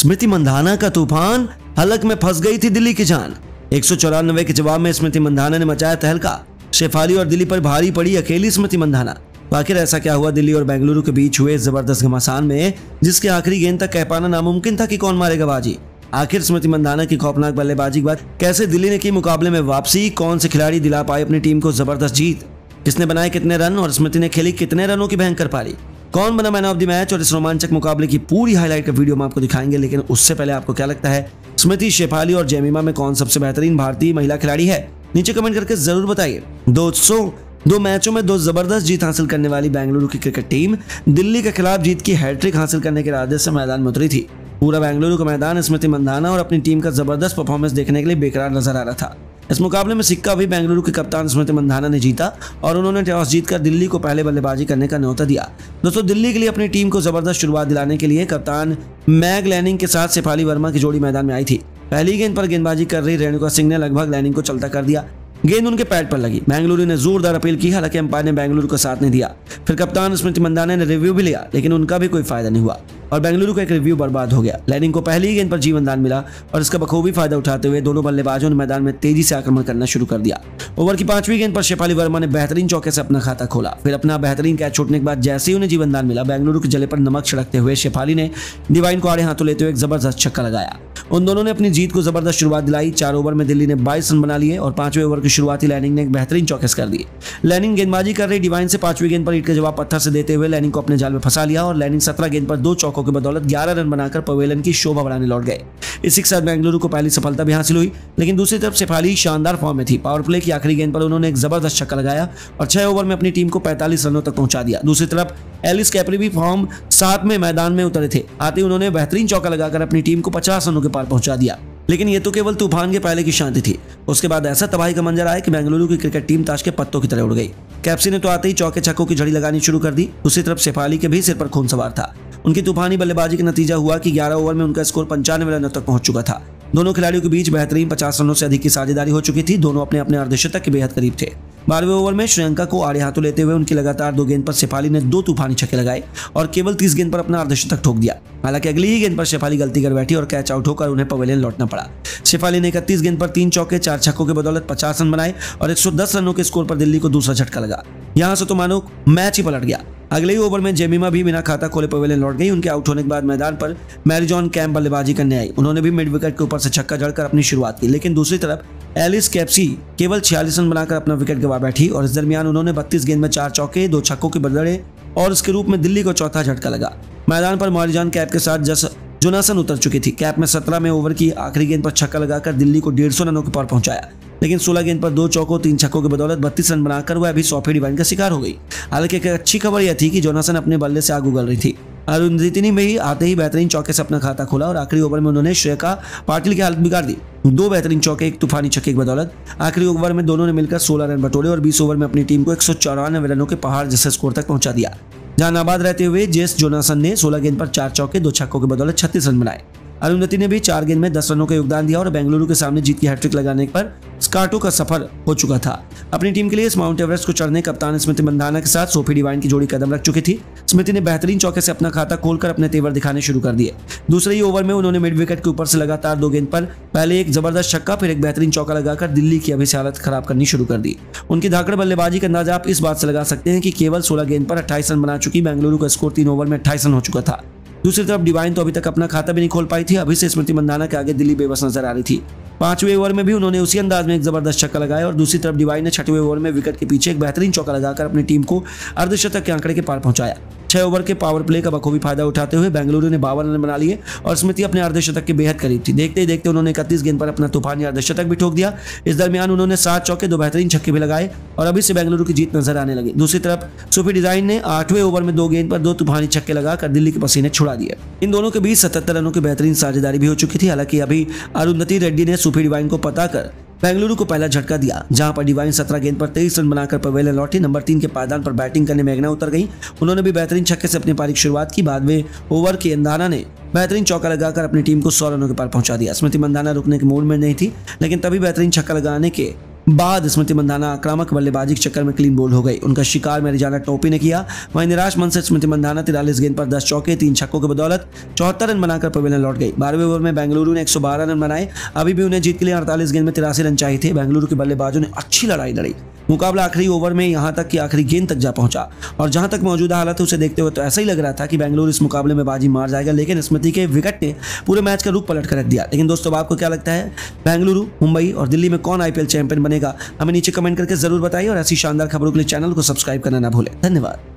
स्मृति मंधाना का तूफान, हलक में फंस गई थी दिल्ली की जान। 194 के जवाब में स्मृति मंधाना ने मचाया तहलका। शेफाली और दिल्ली पर भारी पड़ी अकेली स्मृति मंधाना। आखिर ऐसा क्या हुआ दिल्ली और बेंगलुरु के बीच हुए जबरदस्त घमासान में, जिसके आखिरी गेंद तक कह पाना नामुमकिन था कि कौन मारेगा बाजी। आखिर स्मृति मंधाना की खौफनाक बल्लेबाजी के बाद कैसे दिल्ली ने की मुकाबले में वापसी, कौन से खिलाड़ी दिला पाए अपनी टीम को जबरदस्त जीत, किसने बनाए कितने रन और स्मृति ने खेली कितने रनों की भयंकर पारी, कौन बना मैन ऑफ द मैच, और इस रोमांचक मुकाबले की पूरी हाईलाइट का वीडियो हम आपको दिखाएंगे। लेकिन उससे पहले आपको क्या लगता है स्मृति, शेफाली और जेमिमा में कौन सबसे बेहतरीन भारतीय महिला खिलाड़ी है? नीचे कमेंट करके जरूर बताइए। दोस्तों, 2 मैचों में 2 जबरदस्त जीत हासिल करने वाली बेंगलुरु की क्रिकेट टीम दिल्ली के खिलाफ जीत की हैट्रिक हासिल करने के इरादे से मैदान में उतरी थी। पूरा बेंगलुरु का मैदान स्मृति मंधाना और अपनी टीम का जबरदस्त परफॉर्मेंस देखने के लिए बेकरार नजर आ रहा था। इस मुकाबले में सिक्का भी बेंगलुरु के कप्तान स्मृति मंधाना ने जीता और उन्होंने टॉस जीतकर दिल्ली को पहले बल्लेबाजी करने का न्योता दिया। दोस्तों, दिल्ली के लिए अपनी टीम को जबरदस्त शुरुआत दिलाने के लिए कप्तान मैग लैनिंग के साथ शेफाली वर्मा की जोड़ी मैदान में आई थी। पहली गेंद पर गेंदबाजी कर रही रेणुका सिंह ने लगभग लैनिंग को चलता कर दिया। गेंद उनके पैड पर लगी। बेंगलुरु ने जोरदार अपील की, हालांकि अंपायर ने बेंगलुरु का साथ नहीं दिया। फिर कप्तान स्मृति मंधाना ने रिव्यू भी लिया, लेकिन उनका भी कोई फायदा नहीं हुआ और बेंगलुरु का एक रिव्यू बर्बाद हो गया। लैनिंग को पहली गेंद पर जीवन दान मिला और इसका बखूबी फायदा उठाते हुए दोनों बल्लेबाजों ने मैदान में तेजी से आक्रमण करना शुरू कर दिया। ओवर की 5वीं गेंद पर शेफाली वर्मा ने बेहतरीन चौके से अपना खाता खोला। फिर अपना बेहतरीन कैच छूटने के बाद जैसे ही उन्हें जीवन दान मिला, बेंगलुरु के जले पर नमक छिड़कते हुए शेफाली ने डिवाइन को आड़े हाथों लेते हुए एक जबरदस्त छक्का लगाया। उन दोनों ने अपनी जीत को जबरदस्त शुरुआत दिलाई। 4 ओवर में दिल्ली ने 22 रन बना लिए और 5वें ओवर की शुरुआती लैनिंग ने एक बेहतरीन चौकेस कर दी। लैनिंग गेंदबाजी कर रही डिवाइन से 5वीं गेंद पर ईंट के जवाब पत्थर से देते हुए लैनिंग को अपने जाल में फंसा लिया और लैनिंग 17 गेंद पर 2 चौकों की बदौलत 11 रन बनाकर पवेलियन की शोभा बढ़ाने लौट गए। इसी के साथ बेंगलुरु को पहली सफलता भी हासिल हुई। लेकिन दूसरी तरफ शेफाली शानदार फॉर्म में थी। पावर प्ले की आखिरी गेंद पर उन्होंने एक जबरदस्त छक्का लगाया और 6 ओवर में अपनी टीम को 45 रनों तक पहुंचा दिया। दूसरी तरफ एलिस कैपरी भी फॉर्म 7 में मैदान में उतरे थे। आते ही उन्होंने बेहतरीन चौका लगाकर अपनी टीम को 50 रनों के पार पहुंचा दिया। लेकिन ये तो केवल तूफान के पहले की शांति थी। उसके बाद ऐसा तबाही का मंजर आया कि बेंगलुरु की क्रिकेट टीम ताश के पत्तों की तरह उड़ गई। कैप्सी ने तो आते ही चौके छक्कों की झड़ी लगानी शुरू कर दी। दूसरी तरफ शेफाली के भी सिर पर खून सवार था। उनकी तूफानी बल्लेबाजी का नतीजा हुआ कि 11 ओवर में उनका स्कोर 95 रनों तक पहुंच चुका था। दोनों खिलाड़ियों के बीच बेहतरीन 50 रनों से अधिक की साझेदारी हो चुकी थी। दोनों अपने अपने अर्धशतक के बेहद करीब थे। 12वें ओवर में श्रीलंका को आड़े हाथों लेते हुए उनकी लगातार 2 गेंद पर शेफाली ने 2 तूफानी छक्के लगाए और केवल 30 गेंद पर अपना अर्धशतक ठोक दिया। हालांकि अगली ही गेंद पर शेफाली गलती कर बैठी और कैच आउट होकर उन्हें पवेलियन लौटना पड़ा। शेफाली ने 31 गेंद पर 3 चौके 4 छक्कों के बदौलत 50 रन बनाए और 110 रनों के स्कोर पर दिल्ली को दूसरा झटका लगा। यहां से तो मानो मैच ही पलट गया। अगले ही ओवर में जेमिमा भी बिना खाता खोले पवेलियन लौट गई। उनके आउट होने के बाद मैदान पर मैरीजॉन कैम्प बल्लेबाजी करने आई। उन्होंने भी मिड विकेट के ऊपर से छक्का जड़कर अपनी शुरुआत की। लेकिन दूसरी तरफ एलिस कैप्सी केवल 46 रन बनाकर अपना विकेट गंवा बैठी और इस दरमियान उन्होंने 32 गेंद में 4 चौके 2 छक्कों के बदले और इसके रूप में दिल्ली को चौथा झटका लगा। मैदान पर मैरीजॉन कैप के साथ जोनासन उतर चुकी थी। कैप में 17 में ओवर की आखिरी गेंद पर छक्का लगाकर दिल्ली को 150 रनों के पार पहुंचाया। लेकिन 16 गेंद पर 2 चौकों 3 छक्कों के बदौलत 32 रन बनाकर वह अभी सौफी डिवाइन का शिकार हो गई। हालांकि एक अच्छी खबर यह थी कि जोनासन अपने बल्ले से आग उगल रही थी। अरुंधति ने भी आते ही बेहतरीन चौके से अपना खाता खोला और आखिरी ओवर में उन्होंने श्रेया पाटिल की हालत बिगाड़ दी। 2 बेहतरीन चौके 1 तूफानी छक्के की बदौलत आखिरी ओवर में दोनों ने मिलकर 16 रन बटोरे और 20 ओवर में अपनी टीम को 194 रनों के पहाड़ जैसे स्कोर तक पहुंचा दिया। जहां नाबाद रहते हुए जेस जोनासन ने 16 गेंद पर 4 चौके 2 छक्कों के बदौलत 36 रन बनाए। अरुंधति ने भी 4 गेंद में 10 रनों का योगदान दिया और बेंगलुरु के सामने जीत की हैट्रिक लगाने पर स्कार्टो का सफर हो चुका था। अपनी टीम के लिए इस माउंट एवरेस्ट को चढ़ने कप्तान स्मृति मंधाना के साथ सोफी डिवाइन की जोड़ी कदम रख चुकी थी। स्मृति ने बेहतरीन चौके से अपना खाता खोलकर अपने तेवर दिखाने शुरू कर दिए। दूसरे ही ओवर में उन्होंने मिड विकेट के ऊपर से लगातार 2 गेंद पर पहले एक जबरदस्त छक्का फिर एक बेहतरीन चौका लगाकर दिल्ली की अभी से हालत खराब करनी शुरू कर दी। उनकी धाकड़ बल्लेबाजी का अंदाजा आप इस बात से लगा सकते हैं कि केवल 16 गेंद पर 28 रन बना चुकी बेंगलुरु का स्कोर 3 ओवर में 28 रन हो चुका था। दूसरी तरफ डिवाइन तो अभी तक अपना खाता भी नहीं खोल पाई थी। अभी से स्मृति मंधाना के आगे दिल्ली बेबस नजर आ रही थी। 5वें ओवर में भी उन्होंने उसी अंदाज में एक जबरदस्त छक्का लगाया और दूसरी तरफ डिवाइन ने 6वें ओवर में विकेट के पीछे एक बेहतरीन चौका लगाकर अपनी टीम को अर्धशतक के आंकड़े के पार पहुंचाया। 6 ओवर के पावर प्ले का बखूबी फायदा उठाते हुए बेंगलुरु ने 52 रन बना लिए और स्मृति अपने अर्धशतक के बेहद करीब थी। देखते ही देखते उन्होंने 31 गेंद पर अपना तूफानी अर्धशतक भी ठोक दिया। इस दरमियान उन्होंने 7 चौके 2 बेहतरीन छक्के भी लगाए और अभी से बेंगलुरु की जीत नजर आने लगी। दूसरी तरफ सोफी डिवाइन ने 8वें ओवर में 2 गेंद पर 2 तूफानी छक्के लगाकर दिल्ली के पसीने छुड़ा दिए। इन दोनों के बीच 77 रनों की बेहतरीन साझेदारी भी हो चुकी थी। हालांकि अभी अरुंधति रेड्डी ने सोफी डिवाइन को पता कर बेंगलुरु को पहला झटका दिया, जहां पर डिवाइन 17 गेंद पर 23 रन बनाकर पवेलियन लौटी। नंबर 3 के पायदान पर बैटिंग करने मेघना उतर गई। उन्होंने भी बेहतरीन छक्के से अपनी पारी की शुरुआत की। बाद में ओवर के अंदाना ने बेहतरीन चौका लगाकर अपनी टीम को 100 रनों के पार पहुंचा दिया। स्मृति मंधाना रुकने के मूड में नहीं थी, लेकिन तभी बेहतरीन छक्का लगाने के बाद स्मृति मंधाना आक्रामक बल्लेबाजी के चक्कर में क्लीन बोल्ड हो गई। उनका शिकार मैरिजाना टोपी ने किया। वहीं निराश मन से स्मृति मंधाना 43 गेंद पर 10 चौके 3 छक्कों की बदौलत 74 रन बनाकर पवेलियन लौट गई। 12वें ओवर में बेंगलुरु ने 112 रन बनाए। अभी भी उन्हें जीत के लिए 48 गेंद में 83 रन चाहिए थे। बेंगलुरु के बल्लेबाजों ने अच्छी लड़ाई लड़ी। मुकाबला आखिरी ओवर में यहां तक कि आखिरी गेंद तक जा पहुंचा और जहां तक मौजूदा हालत है उसे देखते हुए तो ऐसा ही लग रहा था कि बेंगलुरु इस मुकाबले में बाजी मार जाएगा, लेकिन स्मृति के विकेट ने पूरे मैच का रुख पलट कर रख दिया। लेकिन दोस्तों, आपको क्या लगता है, बेंगलुरु, मुंबई और दिल्ली में कौन आईपीएल चैंपियन बनेगा? हमें नीचे कमेंट करके जरूर बताइए और ऐसी शानदार खबरों के लिए चैनल को सब्सक्राइब करना ना भूलें। धन्यवाद।